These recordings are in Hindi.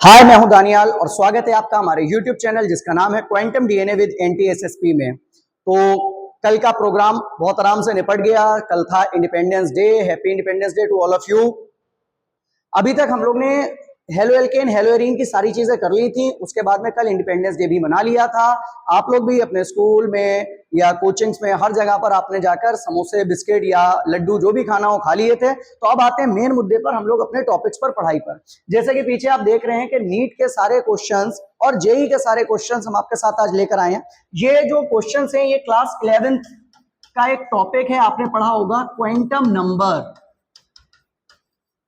हाय, मैं हूं दानियाल और स्वागत है आपका हमारे YouTube चैनल जिसका नाम है क्वांटम डीएनए विद एनटीएसएसपी में। तो कल का प्रोग्राम बहुत आराम से निपट गया। कल था independence day. Happy independence day to all of you. अभी तक हम लोग ने हेलो एल्केन हेलो एरीन की सारी चीजें कर ली थी। उसके बाद में कल इंडिपेंडेंस डे भी मना लिया था। आप लोग भी अपने स्कूल में या कोचिंग्स में हर जगह पर आपने जाकर समोसे बिस्किट या लड्डू जो भी खाना हो खा लिए थे। तो अब आते हैं मेन मुद्दे पर, हम लोग अपने टॉपिक्स पर, पढ़ाई पर। जैसे कि पीछे आप देख रहे हैं कि नीट के सारे क्वेश्चंस और जेई के सारे क्वेश्चंस हम आपके साथ आज लेकर आए हैं। ये जो क्वेश्चंस हैं ये क्लास 11th का एक टॉपिक है, आपने पढ़ा होगा क्वांटम नंबर।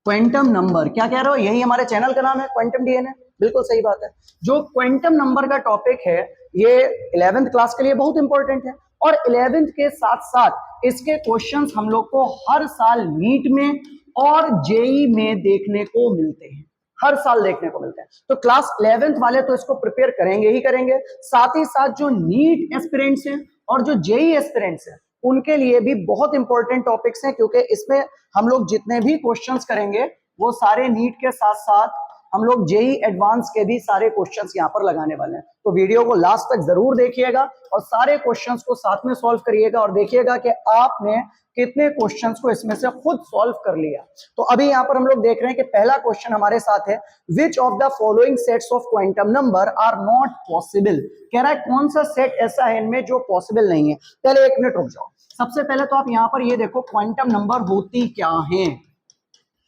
क्वांटम नंबर क्या कह रहे हो, यही हमारे चैनल का नाम है क्वांटम डीएनए। बिल्कुल सही बात है। जो क्वांटम नंबर का टॉपिक है ये 11th क्लास के लिए बहुत इंपॉर्टेंट है और 11th के साथ साथ इसके क्वेश्चंस हम लोग को हर साल नीट में और जेई में देखने को मिलते हैं। हर साल देखने को मिलते हैं। तो क्लास 11th वाले तो इसको प्रिपेयर करेंगे ही करेंगे, साथ ही साथ जो नीट एस्पिरेंट्स हैं और जो जेई एस्पिरेंट्स हैं उनके लिए भी बहुत इंपॉर्टेंट टॉपिक्स हैं, क्योंकि इसमें हम लोग जितने भी क्वेश्चंस करेंगे वो सारे नीट के साथ साथ हम लोग जेई एडवांस के भी सारे क्वेश्चंस यहाँ पर लगाने वाले हैं। तो वीडियो को लास्ट तक जरूर देखिएगा और सारे क्वेश्चंस को साथ में सॉल्व करिएगा और देखिएगा कि आपने कितने क्वेश्चंस को इसमें से खुद सॉल्व कर लिया। तो अभी यहाँ पर हम लोग देख रहे हैं कि पहला क्वेश्चन हमारे साथ है, which of the following sets of quantum number are not possible. कह रहा है कौन सा सेट ऐसा है इनमें जो पॉसिबल नहीं है। पहले एक मिनट रुक जाओ। सबसे पहले तो आप यहां पर ये देखो क्वांटम नंबर होती क्या हैं।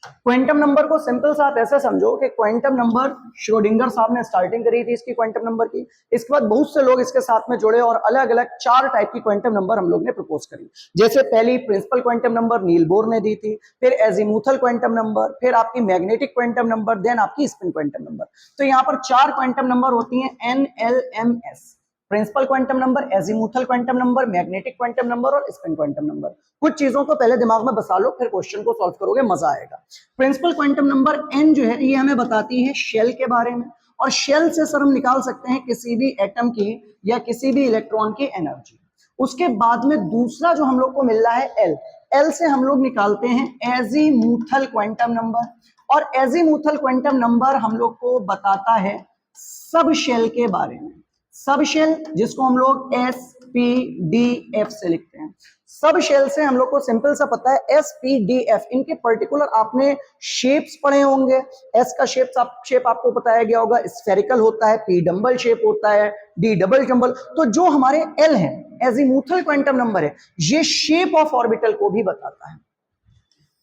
क्वांटम नंबर को सिंपल सा आप ऐसे समझो कि क्वांटम नंबर श्रोडिंगर साहब ने स्टार्टिंग करी थी इसकी क्वांटम नंबर की। इसके बाद बहुत से लोग इसके साथ में जुड़े और अलग अलग 4 टाइप की क्वांटम नंबर हम लोग ने प्रपोज करी। जैसे पहली principal quantum number Niels Bohr ने दी थी, फिर एजीमुथल क्वांटम नंबर, फिर आपकी मैग्नेटिक क्वांटम नंबर, देन आपकी स्पिन क्वांटम नंबर। तो यहाँ पर 4 क्वांटम नंबर होती है, NLMS, principal quantum number, azimuthal quantum number, magnetic quantum number और स्पिन क्वांटम नंबर। कुछ चीजों को पहले दिमाग में बसा लो, फिर क्वेश्चन को सॉल्व करोगे, मजा आएगा। प्रिंसिपल क्वांटम नंबर n जो है ये हमें बताती है शेल के बारे में, और शेल से सर हम निकाल सकते हैं किसी भी एटम की या किसी भी इलेक्ट्रॉन की एनर्जी। उसके बाद में दूसरा जो हम लोग को मिल रहा है L से हम लोग निकालते हैं एजीमुथल क्वांटम नंबर, और एजीमुथल क्वांटम नंबर हम लोग को बताता है सब शेल के बारे में। सब शेल जिसको हम लोग SPDF से लिखते हैं। सब शेल से हम लोग को सिंपल सा पता है SPDF, इनके पर्टिकुलर आपने शेप्स पढ़े होंगे। S का शेप आपको बताया गया होगा, स्फेरिकल होता है, P डबल शेप होता है, D डबल डबल। तो जो हमारे L है एजीमुथल क्वांटम नंबर है, ये शेप ऑफ ऑर्बिटल को भी बताता है।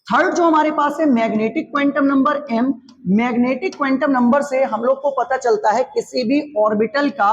थर्ड जो हमारे पास है magnetic quantum number M। Magnetic quantum number से हम लोग को पता चलता है किसी भी ऑर्बिटल का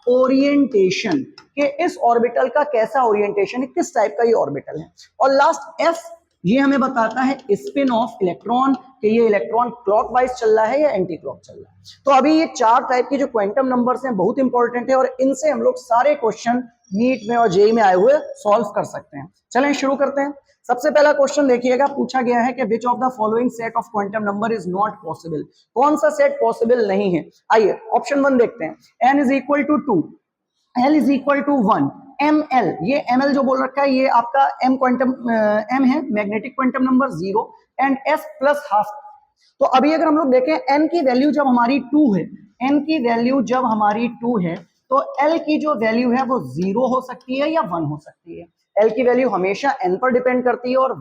ओरिएंटेशन, कि इस ऑर्बिटल का कैसा ओरिएंटेशन है, किस टाइप का ये ऑर्बिटल है। और लास्ट F, ये हमें बताता है स्पिन ऑफ इलेक्ट्रॉन, कि ये इलेक्ट्रॉन क्लॉकवाइज चल रहा है या एंटी क्लॉक चल रहा है। तो अभी ये 4 टाइप की जो क्वांटम नंबर्स हैं बहुत इंपॉर्टेंट है और इनसे हम लोग सारे क्वेश्चन नीट में और जेई में आए हुए सॉल्व कर सकते हैं। चलें शुरू करते हैं। सबसे पहला क्वेश्चन देखिएगा, पूछा गया है कि विच of the following set of quantum number is not possible. कौन सा सेट पॉसिबल नहीं है। आइए ऑप्शन 1 देखते हैं। n is equal to 2, l is equal to 1, ml, ये ml जो बोल रखा है ये आपका m क्वांटम m है, magnetic quantum number 0, and s plus half. तो अभी अगर हम लोग देखें n की वैल्यू जब हमारी 2 है, n की वैल्यू जब हमारी 2 है तो l की जो वैल्यू है वो 0 हो सकती है या 1 हो सकती है। L की वैल्यू हमेशा n पर डिपेंड करती है और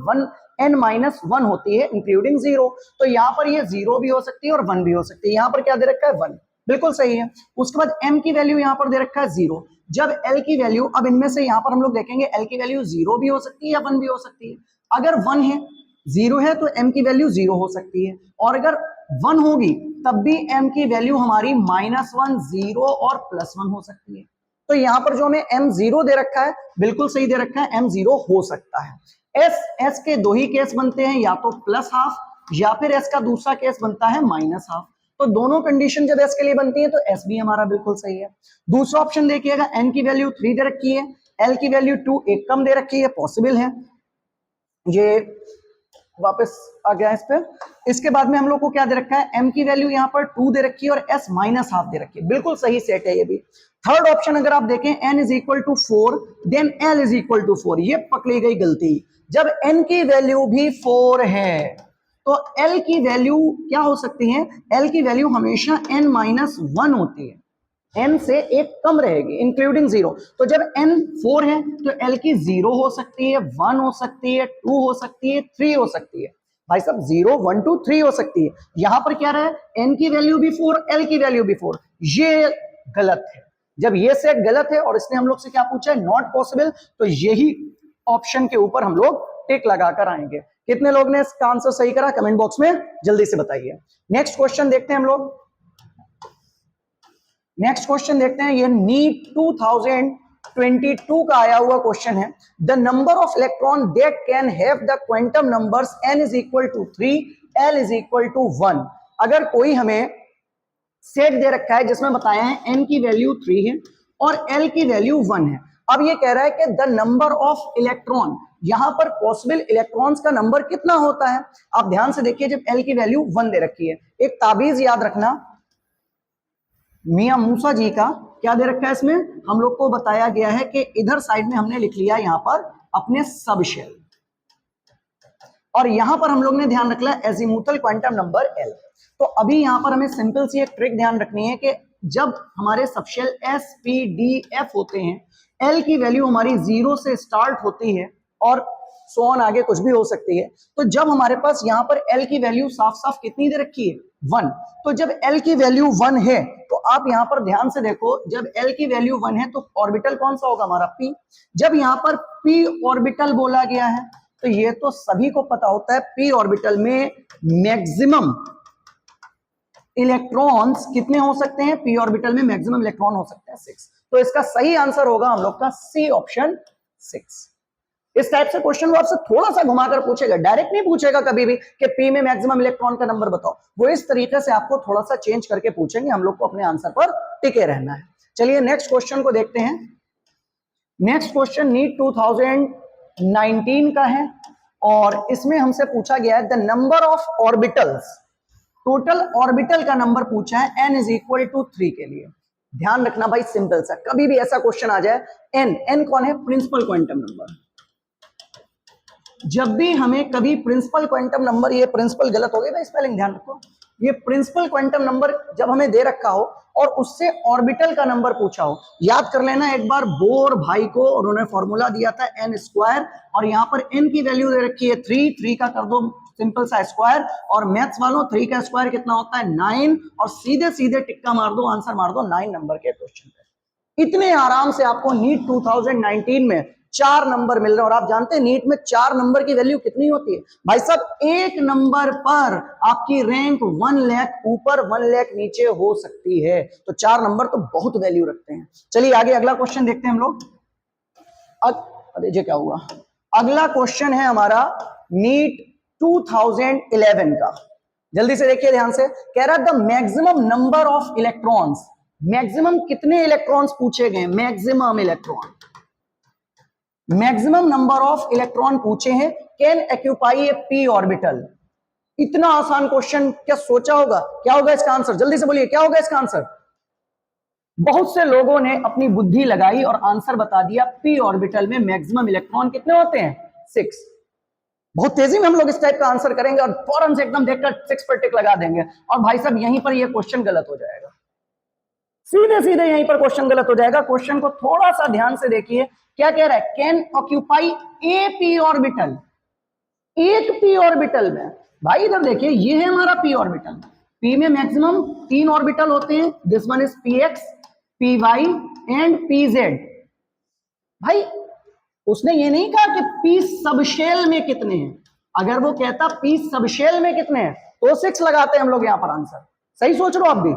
n-1 होती है इंक्लूडिंग 0। तो यहाँ पर ये 0 भी हो सकती है और 1 भी हो सकती है। यहाँ पर क्या दे रखा है 1, बिल्कुल सही है। उसके बाद m की वैल्यू यहाँ पर दे रखा है 0। जब L की वैल्यू, अब इनमें से यहाँ पर हम लोग देखेंगे L की वैल्यू 0 भी हो सकती है या 1 भी हो सकती है। अगर 1 है, 0 है तो m की वैल्यू 0 हो सकती है, और अगर 1 होगी तब भी m की वैल्यू हमारी -1, 0 और +1 हो सकती है। तो यहां पर जो हमें m0 दे रखा है बिल्कुल सही दे रखा है, m0 हो सकता है। s के 2 ही केस बनते हैं, या तो प्लस हाफ या फिर s का दूसरा केस बनता है माइनस हाफ। तो दोनों कंडीशन जब s के लिए बनती है तो s भी हमारा बिल्कुल सही है। दूसरा ऑप्शन देखिएगा, n की वैल्यू 3 दे रखी है, l की वैल्यू 2 एक कम दे रखी है, पॉसिबल है। ये वापस आ गया इस पे। इसके बाद में हम लोग को क्या दे रखा है, m की वैल्यू यहाँ पर 2 दे रखी है और s माइनस हाफ दे रखी है, बिल्कुल सही सेट है ये भी। थर्ड ऑप्शन अगर आप देखें n is equal to 4 then l is equal to 4, ये पकड़ी गई गलती। जब n की वैल्यू भी 4 है तो L की वैल्यू क्या हो सकती है? L की वैल्यू हमेशा n-1 होती है, n से एक कम रहेगी इंक्लूडिंग 0। तो जब n 4 है तो L की 0 हो सकती है, 1 हो सकती है, 2 हो सकती है, 3 हो सकती है। भाई साहब 0 1 2 3 हो सकती है। यहां पर क्या रहा है? n की वैल्यू भी 4, L की वैल्यू भी 4। ये गलत है। जब ये सेट गलत है और इसने हम लोग से क्या पूछा है? नॉट पॉसिबल, तो यही ऑप्शन के ऊपर हम लोग टिक लगाकर आएंगे। कितने लोग ने इसका आंसर सही करा कमेंट बॉक्स में जल्दी से बताइए। नेक्स्ट क्वेश्चन देखते हैं हम लोग। नेक्स्ट क्वेश्चन देखते हैं, ये नीट 2022 का आया हुआ क्वेश्चन है। The number of electron that can have the quantum numbers n is equal to 3, l is equal to 1। अगर कोई हमें सेट दे रखा है जिसमें बताया है n की वैल्यू 3 है और l की वैल्यू 1 है। अब ये कह रहा है कि द नंबर ऑफ इलेक्ट्रॉन, यहां पर पॉसिबल इलेक्ट्रॉन्स का नंबर कितना होता है? आप ध्यान से देखिए, जब l की वैल्यू 1 दे रखी है, एक ताबीज याद रखना, मियां मूसा जी का क्या दे रखा है इसमें? हम लोग को बताया गया है कि इधर साइड में हमने लिख लिया यहां पर अपने सब शेल, और यहां पर हम लोग ने ध्यान रखना एजीमुथल क्वांटम नंबर L। तो अभी यहां पर हमें सिंपल सी एक ट्रिक ध्यान रखनी है कि जब हमारे subshell S P D F होते हैं, L की वैल्यू हमारी 0 से स्टार्ट होती है और सो ऑन आगे कुछ भी हो सकती है। तो जब हमारे पास यहाँ पर L की वैल्यू साफ साफ कितनी दे रखी है? 1। तो जब L की वैल्यू 1 है तो आप यहाँ पर ध्यान से देखो, जब L की वैल्यू 1 है तो ऑर्बिटल कौन सा होगा? हमारा P। जब यहाँ पर P ऑर्बिटल बोला गया है तो ये तो सभी को पता होता है, P ऑर्बिटल में मैक्सिमम इलेक्ट्रॉन्स कितने हो सकते हैं? P ऑर्बिटल में मैक्सिमम इलेक्ट्रॉन हो सकते हैं 6। तो इसका सही आंसर होगा हम लोग का C ऑप्शन 6। इस टाइप से क्वेश्चन वो आपसे थोड़ा सा घुमाकर पूछेगा, डायरेक्ट नहीं पूछेगा कभी भी कि P में मैक्सिमम इलेक्ट्रॉन का नंबर बताओ। वो इस तरीके से आपको थोड़ा सा चेंज करके पूछेंगे, हम लोग को अपने आंसर पर टिके रहना है। चलिए नेक्स्ट क्वेश्चन को देखते हैं। नेक्स्ट क्वेश्चन नीट 2019 का है और इसमें हमसे पूछा गया है the number of orbitals, total orbital का नंबर पूछा है n इज इक्वल टू 3 के लिए। ध्यान रखना भाई, सिंपल सा, कभी भी ऐसा क्वेश्चन आ जाए, n कौन है? Principal quantum number. जब भी हमें कभी प्रिंसिपल क्वांटम नंबर, ये प्रिंसिपल गलत हो गया भाई, स्पेलिंग ध्यान रखो, ये प्रिंसिपल क्वांटम नंबर जब हमें दे रखा हो और उससे ऑर्बिटल का नंबर पूछा हो, याद कर लेना एक बार बोर भाई को उन्होंने फॉर्मूला दिया था n² और यहाँ पर n की वैल्यू दे रखी है 3 का कर दो सिंपल सा स्क्वायर, और मैथ्स वालों 3 का स्क्वायर कितना होता है? 9, और सीधे सीधे टिक्का मार दो, आंसर मार दो 9 नंबर के क्वेश्चन पे। इतने आराम से आपको नीट 2019 में 4 नंबर मिल रहे हैं। और आप जानते हैं नीट में 4 नंबर की वैल्यू कितनी होती है भाई साहब? 1 नंबर पर आपकी रैंक 1 लाख ऊपर 1 लाख नीचे हो सकती है। तो 4 नंबर तो बहुत वैल्यू रखते हैं। चलिए आगे अगला क्वेश्चन देखते हैं हम लोग। अरे ये क्या हुआ? अगला क्वेश्चन है हमारा नीट 2011 का, जल्दी से देखिए ध्यान से। कह रहा है the maximum number of electrons, maximum कितने इलेक्ट्रॉन्स पूछे गए? Maximum electron, maximum number of electron पूछे हैं, can occupy A p orbital. इतना आसान क्वेश्चन क्या सोचा होगा? क्या होगा इसका आंसर? जल्दी से बोलिए क्या होगा इसका आंसर? बहुत से लोगों ने अपनी बुद्धि लगाई और आंसर बता दिया, p ऑर्बिटल में मैक्सिमम इलेक्ट्रॉन कितने होते हैं? 6। बहुत तेजी में हम लोग इस टाइप का आंसर करेंगे और फौरन से एकदम देखकर 6 पर टिक लगा देंगे। और भाई साहब यहीं पर यह क्वेश्चन गलत हो जाएगा, सीधे सीधे यहीं पर क्वेश्चन गलत हो जाएगा। क्वेश्चन को थोड़ा सा ध्यान से देखिए, क्या कह रहा है? Can occupy A p orbital, एक p ऑर्बिटल में। भाई इधर देखिए, ये है हमारा p ऑर्बिटल, p में मैक्सिमम 3 ऑर्बिटल होते हैं, this one is px, py and pz। भाई उसने ये नहीं कहा कि p सबशेल में कितने हैं, अगर वो कहता p सबशेल में कितने हैं तो 6 लगाते हैं हम लोग यहां पर आंसर। सही सोच रहे हो आप भी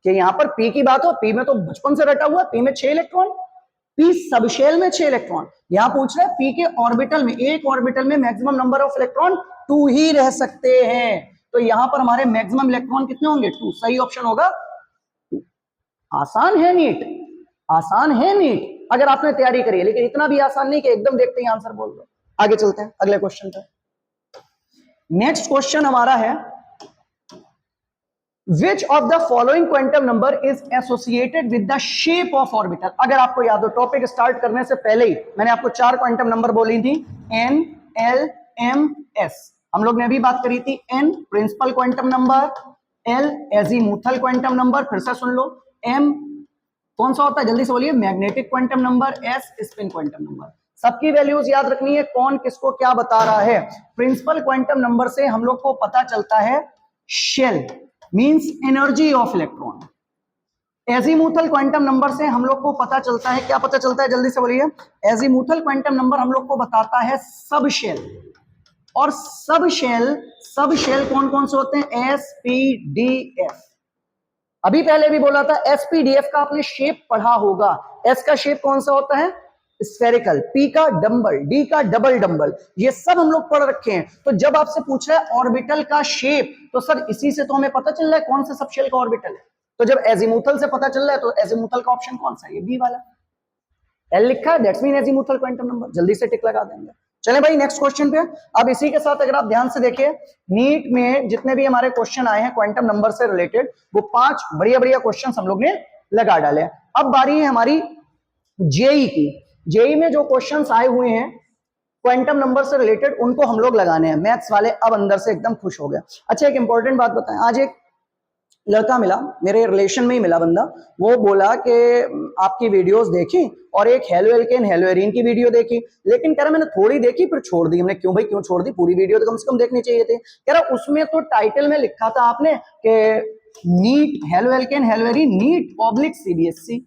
कि यहां पर p की बात हो, p में तो बचपन से रटा हुआ, p में 6 इलेक्ट्रॉन, p सबशेल में 6 इलेक्ट्रॉन। यहां पूछ रहे हैं p के ऑर्बिटल में, एक ऑर्बिटल में मैक्सिमम नंबर ऑफ इलेक्ट्रॉन 2 ही रह सकते हैं। तो यहां पर हमारे मैक्सिमम इलेक्ट्रॉन कितने होंगे? 2। सही ऑप्शन होगा 2। आसान है नीट, आसान है नीट अगर आपने तैयारी करी है, लेकिन इतना भी आसान नहीं कि एकदम देखते ही आंसर बोल दो। आगे चलते हैं अगले क्वेश्चन पे। नेक्स्ट क्वेश्चन हमारा है Which of the following quantum number is associated with the shape of orbital? अगर आपको याद हो, टॉपिक स्टार्ट करने से पहले ही मैंने आपको 4 क्वांटम नंबर बोली थी, n, l, m, s। हम लोग ने अभी बात करी थी n principal quantum number, l azimuthal quantum number, फिर से सुन लो, m कौन सा होता है जल्दी से बोलिए, magnetic quantum number, s spin quantum number. सबकी वैल्यूज याद रखनी है, कौन किसको क्या बता रहा है। प्रिंसिपल क्वांटम नंबर से हम लोग को पता चलता है shell means energy of electron. Azimuthal quantum number से हम लोग को पता चलता है, क्या पता चलता है जल्दी से बोलिए, एजीमुथल क्वांटम नंबर हम लोग को बताता है सब शेल। और सब शेल कौन कौन से होते हैं, एस पी डी एफ। अभी पहले भी बोला था एसपीडीएफ का आपने शेप पढ़ा होगा। एस का शेप कौन सा होता है, स्फेरिकल, पी का डंबल, डी का डबल डंबल, ये सब हम लोग पढ़ रखे हैं। तो जब आपसे पूछ रहा है ऑर्बिटल का शेप, तो सर इसी से तो हमें पता चल रहा है कौन सा सबशेल का ऑर्बिटल है। तो जब एजीमुथल से पता चल रहा है तो एजीमुथल का ऑप्शन कौन सा है, ये बी वाला, एल लिखा है, that's mean azimuthal quantum number. जल्दी से टिक लगा देंगे। चले भाई नेक्स्ट क्वेश्चन पे। अब इसी के साथ अगर आप ध्यान से देखिए, नीट में जितने भी हमारे क्वेश्चन आए हैं क्वांटम नंबर से रिलेटेड, वो 5 बढ़िया बढ़िया क्वेश्चन हम लोग ने लगा डाले। अब बारी है हमारी जेई की। जेई में जो क्वेश्चंस आए हुए हैं क्वांटम नंबर से रिलेटेड, उनको हम लोग लगाने हैं। मैथ्स वाले अब अंदर से एकदम खुश हो गए। अच्छा एक इंपॉर्टेंट बात बताएं, आज एक लड़का मिला, मेरे रिलेशन में ही मिला बंदा, वो बोला कि आपकी वीडियोस देखी और एक हेलो एल्केन हेलोएरीन की वीडियो देखी, लेकिन कह रहा मैंने थोड़ी देखी फिर छोड़ दी। हमने क्यों भाई क्यों छोड़ दी, पूरी वीडियो तो कम से कम देखनी चाहिए थी। कह रहा उसमें तो टाइटल में लिखा था आपने कि NEET haloalkane haloarene NEET oblique CBSE.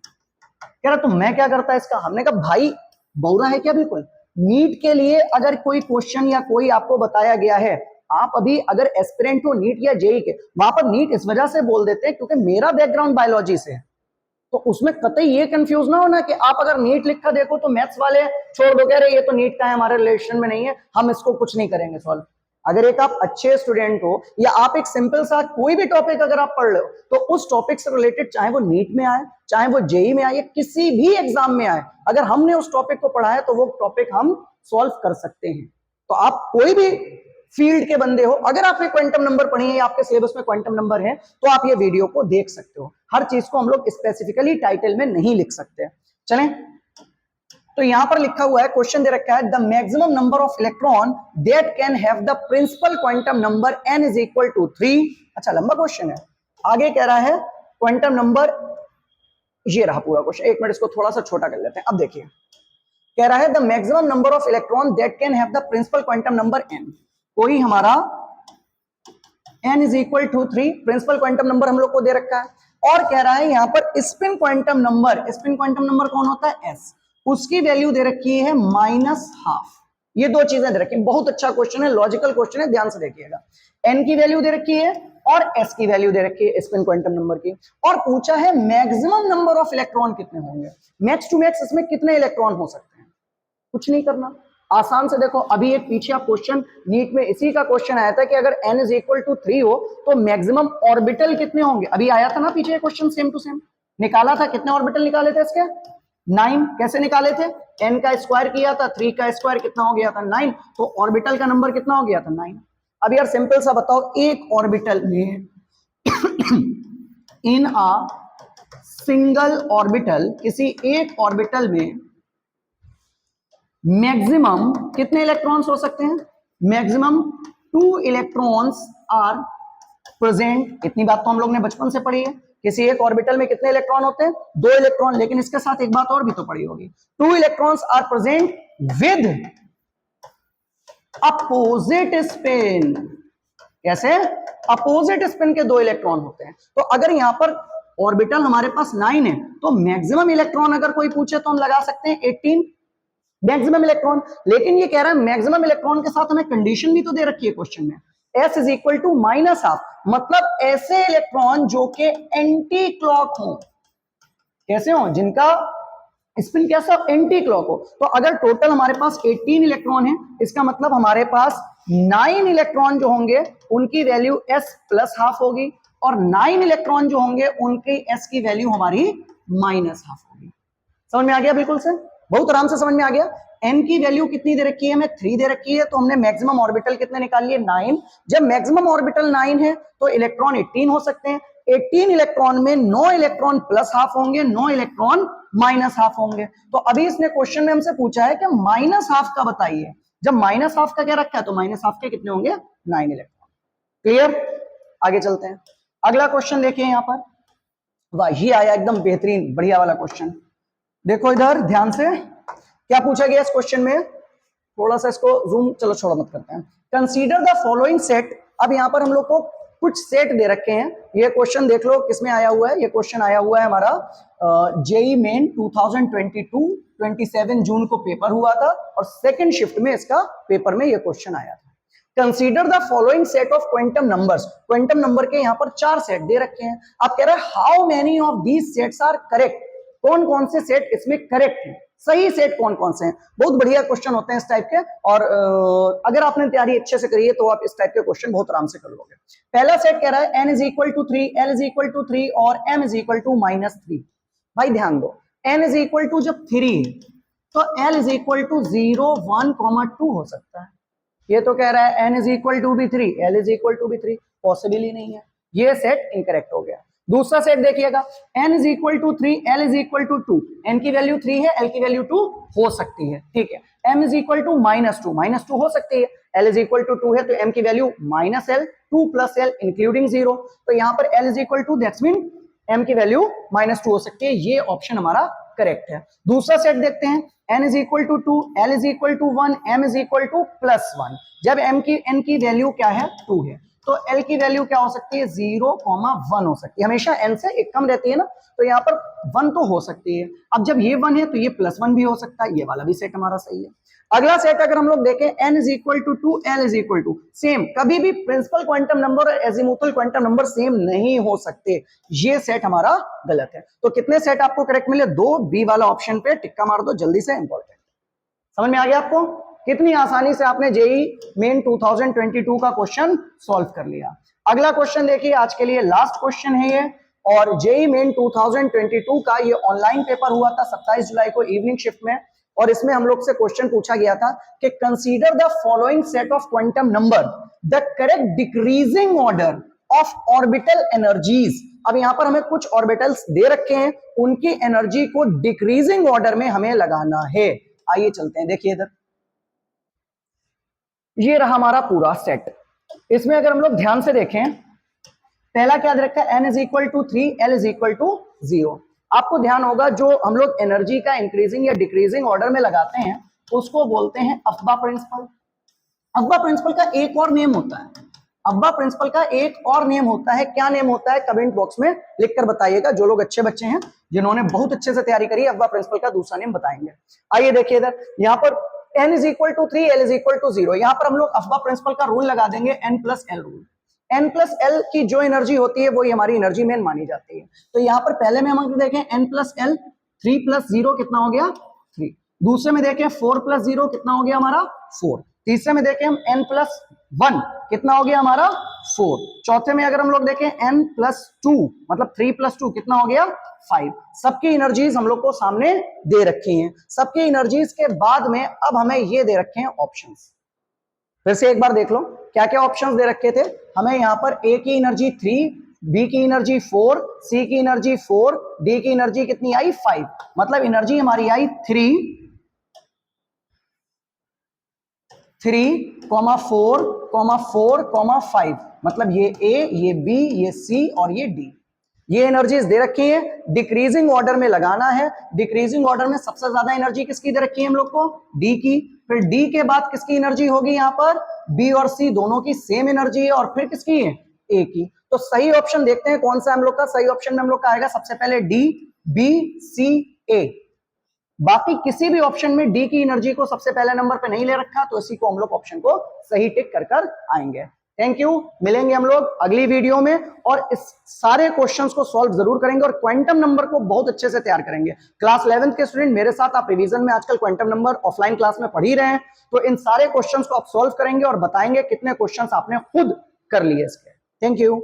कह रहा तो मैं क्या करता है इसका। हमने कहा भाई बौरा है क्या, बिल्कुल नीट के लिए अगर कोई क्वेश्चन या कोई आपको बताया गया है, आप अभी अगर एस्पिरेंट हो नीट या जेई के, वहां पर नीट इस वजह से बोल देते हैं क्योंकि मेरा बैकग्राउंड बायोलॉजी से है, तो उसमें कतई ये कंफ्यूज ना होना कि आप अगर नीट लिखा देखो तो मैथ्स वाले छोड़ दो, कह रहे ये तो नीट का है, हमारे रिलेशन में नहीं है, हम इसको कुछ नहीं करेंगे सॉल्व। अगर एक आप अच्छे स्टूडेंट हो या आप एक सिंपल सा कोई भी टॉपिक अगर आप पढ़ लो, तो उस टॉपिक से रिलेटेड चाहे वो नीट में आए, चाहे वो जेई में आए, या किसी भी एग्जाम में आए, अगर हमने उस टॉपिक को पढ़ा है तो वो टॉपिक हम सॉल्व कर सकते हैं। तो आप कोई भी फील्ड के बंदे हो, अगर आपने क्वांटम नंबर पढ़ी है या आपके सिलेबस में क्वांटम नंबर है, तो आप ये वीडियो को देख सकते हो। हर चीज को हम लोग स्पेसिफिकली टाइटल में नहीं लिख सकते। चलें, तो यहां पर लिखा हुआ है, क्वेश्चन दे रखा है, the maximum number of electron that can have the principal quantum number n is equal to 3। अच्छा लंबा क्वेश्चन है। आगे कह रहा है क्वांटम नंबर, ये रहा पूरा क्वेश्चन, एक मिनट इसको थोड़ा सा छोटा कर लेते हैं। अब देखिए कह रहा है the maximum number of electron that can have the principal quantum number n। कोई हमारा n is equal to 3 principal quantum number हम लोग को दे रखा है, और कह रहा है यहां पर spin quantum number, spin quantum number कौन होता है, s, उसकी वैल्यू दे रखी है -12। ये दो चीजें दे रखी है। बहुत अच्छा क्वेश्चन है, लॉजिकल क्वेश्चन है, ध्यान से देखिएगा। n की वैल्यू दे रखी है और s की वैल्यू दे रखी है स्पिन क्वांटम नंबर की, और पूछा है मैक्सिमम नंबर ऑफ इलेक्ट्रॉन कितने होंगे, मैक्स टू मैक्स इसमें कितने इलेक्ट्रॉन हो सकते हैं। कुछ नहीं करना, आसान से देखो, अभी एक पीछे आप क्वेश्चन नीट में इसी का क्वेश्चन आया था कि अगर n इज इक्वल टू 3 हो तो मैक्सिमम ऑर्बिटल कितने होंगे। अभी आया था ना पीछे क्वेश्चन, सेम टू सेम निकाला था। कितने ऑर्बिटल निकाले थे इसके, 9। कैसे निकाले थे, n का स्क्वायर किया था, 3 का स्क्वायर कितना हो गया था 9, तो ऑर्बिटल का नंबर कितना हो गया था 9। अब यार सिंपल सा बताओ, एक ऑर्बिटल में इन अ सिंगल ऑर्बिटल, किसी एक ऑर्बिटल में मैक्सिमम कितने इलेक्ट्रॉन्स हो सकते हैं, मैक्सिमम 2 इलेक्ट्रॉन्स आर प्रेजेंट। इतनी बात तो हम लोग ने बचपन से पढ़ी है। किसी एक ऑर्बिटल में कितने इलेक्ट्रॉन होते हैं, 2 इलेक्ट्रॉन, लेकिन इसके साथ एक बात और भी तो पढ़ी होगी, 2 electrons are present with opposite spin. कैसे, अपोजिट स्पिन के 2 इलेक्ट्रॉन होते हैं। तो अगर यहां पर ऑर्बिटल हमारे पास 9 है, तो मैक्सिमम इलेक्ट्रॉन अगर कोई पूछे तो हम लगा सकते हैं 18 मैक्सिमम इलेक्ट्रॉन। लेकिन ये कह रहा है मैक्सिमम इलेक्ट्रॉन के साथ हमें कंडीशन भी तो दे रखी है क्वेश्चन में, s इज इक्वल टू -12, मतलब ऐसे इलेक्ट्रॉन जो कि एंटी क्लॉक हो। कैसे हो, जिनका स्पिन कैसा, एंटी क्लॉक हो। तो अगर टोटल हमारे पास 18 इलेक्ट्रॉन है, इसका मतलब हमारे पास 9 इलेक्ट्रॉन जो होंगे उनकी वैल्यू s प्लस हाफ होगी, और 9 इलेक्ट्रॉन जो होंगे उनकी s की वैल्यू हमारी -12 होगी। समझ में आ गया, बिल्कुल से बहुत आराम से समझ में आ गया। n की वैल्यू कितनी दे रखी है, हमें 3 दे रखी है, तो हमने मैक्सिमम ऑर्बिटल कितने निकाल लिए, 9। जब मैक्सिमम ऑर्बिटल 9 है तो इलेक्ट्रॉन 18 हो सकते हैं। 18 इलेक्ट्रॉन में 9 इलेक्ट्रॉन प्लस हाफ होंगे, 9 इलेक्ट्रॉन माइनस हाफ होंगे। तो अभी इसने क्वेश्चन में हमसे पूछा है कि माइनस हाफ का बताइए, जब माइनस हाफ का क्या रखा है तो माइनस हाफ के कितने होंगे 9 इलेक्ट्रॉन। क्लियर, आगे चलते हैं। अगला क्वेश्चन देखिए यहाँ पर, वाह ये आया एकदम बेहतरीन बढ़िया वाला क्वेश्चन। देखो इधर ध्यान से क्या पूछा गया इस क्वेश्चन में, थोड़ा सा इसको जूम, चलो छोड़ो मत करते हैं। Consider the following set. अब यहाँ पर हम लोग को कुछ सेट दे रखे हैं, ये क्वेश्चन देख लो किसमें आया हुआ है। ये क्वेश्चन आया हुआ है हमारा जेई मेन 2022 27 जून को पेपर हुआ था और सेकंड शिफ्ट में इसका पेपर में ये क्वेश्चन आया था। Consider the following set of quantum numbers. Quantum number के यहाँ पर 4 सेट दे रखे हैं। आप कह रहे हैं how many of these sets are correct, कौन कौन से सेट इसमें करेक्ट है, सही सेट कौन कौन से हैं। बहुत बढ़िया क्वेश्चन होते हैं इस टाइप के, और अगर आपने तैयारी अच्छे से करी है तो आप इस टाइप के क्वेश्चन बहुत आराम से कर लोगे। पहला सेट कह रहा है n = 3, l = 3 और m = -3। भाई ध्यान दो, n = जब 3 तो l = 0, 1, 2 हो सकता है। ये तो कह रहा है n = भी 3, l = भी 3, पॉसिबल ही नहीं है, ये सेट इनकरेक्ट हो गया। दूसरा सेट देखिएगा, n = 3, l = 2, n की वैल्यू 3 है, l की वैल्यू 2 हो सकती है, ठीक है। m = -2 हो सकती है, l = 2 है तो m की वैल्यू -l, 2 + l इंक्लूडिंग 0, तो यहाँ पर l = दैट्स मीन m की वैल्यू -2 हो सकती है, ये ऑप्शन हमारा करेक्ट है। दूसरा सेट देखते हैं, n = 2, l = 1, m = +1। जब n की वैल्यू क्या है 2 है तो l की वैल्यू क्या हो सकती है 0, 1 हो सकती है, हमेशा n से एक कम रहती है ना, तो यहाँ पर 1 तो हो सकती है। अब जब ये 1 है तो ये +1 भी हो सकता है, ये वाला भी सेट हमारा सही है। अगला सेट अगर हम लोग देखें, n = 2, l = सेम, कभी भी प्रिंसिपल क्वांटम नंबर और एजीमुथल क्वांटम नंबर सेम नहीं हो सकते, ये सेट हमारा गलत है। तो कितने सेट आपको करेक्ट मिले, 2, बी वाला ऑप्शन पे टिक्का मार दो जल्दी से, इंपॉर्टेंट। समझ में आ गया आपको, कितनी आसानी से आपने जेई मेन 2022 का क्वेश्चन सॉल्व कर लिया। अगला क्वेश्चन देखिए, आज के लिए लास्ट क्वेश्चन है ये, और जेई मेन 2022 का ये ऑनलाइन पेपर हुआ था 27 जुलाई को इवनिंग शिफ्ट में, और इसमें हम लोग से क्वेश्चन पूछा गया था कि consider the following set of quantum number, the correct decreasing order of orbital energies. अब यहां पर हमें कुछ ऑर्बिटल्स दे रखे हैं, उनकी एनर्जी को डिक्रीजिंग ऑर्डर में हमें लगाना है। आइए चलते हैं, देखिए इधर ये रहा हमारा पूरा सेट। इसमें अगर हम लोग ध्यान से देखें, पहला क्या दे रखा है, n = 3, l = 0। आपको ध्यान होगा जो हम लोग एनर्जी का इंक्रीजिंग या डिक्रीजिंग ऑर्डर में लगाते हैं उसको बोलते हैं अफबा प्रिंसिपल। अफबा प्रिंसिपल का एक और नेम होता है, अफबा प्रिंसिपल का एक और नेम होता है, क्या नेम होता है कमेंट बॉक्स में लिखकर बताइएगा। जो लोग अच्छे बच्चे हैं जिन्होंने बहुत अच्छे से तैयारी करी, अफबा प्रिंसिपल का दूसरा नेम बताएंगे। आइए देखिए इधर, यहाँ पर n = 3, l = 0, यहाँ पर हम लोग अफबा प्रिंसिपल का रूल लगा देंगे, n + l rule. n + l की जो एनर्जी होती है वही हमारी एनर्जी मेन मानी जाती है। तो यहाँ पर पहले में हम देखें n + l, 3 + 0 कितना हो गया 3। दूसरे में देखें 4 + 0 कितना हो गया हमारा 4। तीसरे में देखें हम n + 1 कितना हो गया हमारा 4। चौथे में अगर हम लोग देखें n + 2 मतलब 3 + 2 कितना हो गया 5। सबकी एनर्जीज हम लोग को सामने दे रखी हैं। सबकी एनर्जीज के बाद में अब हमें ये दे रखे हैं ऑप्शंस। फिर से एक बार देख लो क्या क्या ऑप्शंस दे रखे थे हमें। यहाँ पर A की एनर्जी 3, B की एनर्जी 4, C की एनर्जी 4, D की एनर्जी कितनी आई 5। मतलब एनर्जी हमारी आई 3, 4, 4, 5। मतलब ये A, ये B, ये C और ये D, ये एनर्जीज दे रखी है। डिक्रीजिंग ऑर्डर में लगाना है। डिक्रीजिंग ऑर्डर में सबसे ज्यादा एनर्जी किसकी दे रखी है हम लोग को D की। फिर D के बाद किसकी एनर्जी होगी यहाँ पर B और C दोनों की सेम एनर्जी है, और फिर किसकी है A की। तो सही ऑप्शन देखते हैं कौन सा हम लोग का। सही ऑप्शन में हम लोग का आएगा सबसे पहले D, B, C, A। बाकी किसी भी ऑप्शन में डी की एनर्जी को सबसे पहले नंबर पे नहीं ले रखा, तो इसी को हम लोग ऑप्शन को सही टिक कर कर आएंगे। Thank you. मिलेंगे हम लोग अगली वीडियो में, और इस सारे क्वेश्चंस को सॉल्व जरूर करेंगे और क्वांटम नंबर को बहुत अच्छे से तैयार करेंगे। क्लास 11th के स्टूडेंट मेरे साथ आप रिवीजन में आजकल क्वांटम नंबर ऑफलाइन क्लास में पढ़ ही रहे हैं, तो इन सारे क्वेश्चंस को आप सॉल्व करेंगे और बताएंगे कितने क्वेश्चंस आपने खुद कर लिए इसके। Thank you.